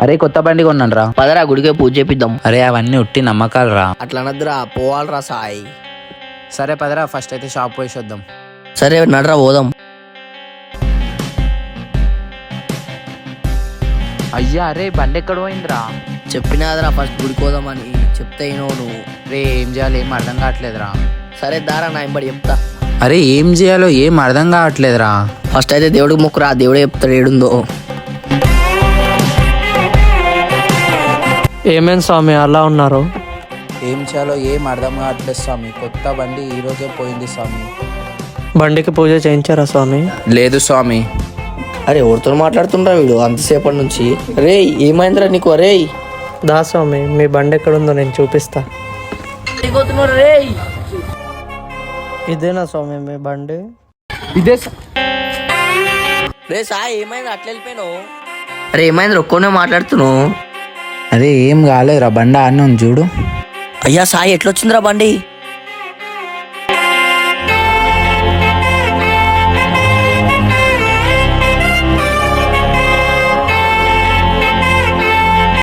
అరే కొత్త బండి కొన్నాను రా. పదరా గుడికే పూజ చేపిద్దాం. అరే అవన్నీ ఉట్టి నమ్మకాలు రా. అట్లా అనద్దురా, పోవాలరా సాయి. సరే పదరా, ఫస్ట్ అయితే షాప్ పోయి వద్దాం. సరే నడరా పోదాం. అయ్యా అరే బండి ఎక్కడ పోయిందిరా? చెప్పినాదరా ఫస్ట్ గుడికి పోదామని, చెప్తే నువ్వు. రే ఏం చేయాలో ఏం అర్థం కావట్లేదురా. సరే దారా నా ఎంబడి చెప్తా. అరే ఏం చేయాలో ఏం అర్థం కావట్లేదురా. ఫస్ట్ అయితే దేవుడికి మొక్కురా, దేవుడే చెప్తాడు ఏడుందో. ఏమేం స్వామి అలా ఉన్నారు? ఏం చేయాలో ఏం అర్థం కావట్లేదు స్వామి. కొత్త బండి ఈ రోజే పోయింది స్వామి. బండికి పూజ చేయించారా స్వామి? లేదు స్వామి. అరే ఎవరితో మాట్లాడుతుండ్రా వీడు అంతసేపటి నుంచి? రే ఏమైందిరా నీకు? అరే దా స్వామి, మీ బండి ఎక్కడుందో నేను చూపిస్తా. ఇదేనా స్వామి మీ బండి? ఇదే రే సాయి ఏమైంది అట్లా వెళ్ళిపోయినావు? అరే ఏమైంది ఒక్కనే మాట్లాడుతున్నావు? అరే ఏం కాలేదురా, బండి ఆడినా చూడు. అయ్యా సాయి ఎట్లొచ్చిందిరా బండి?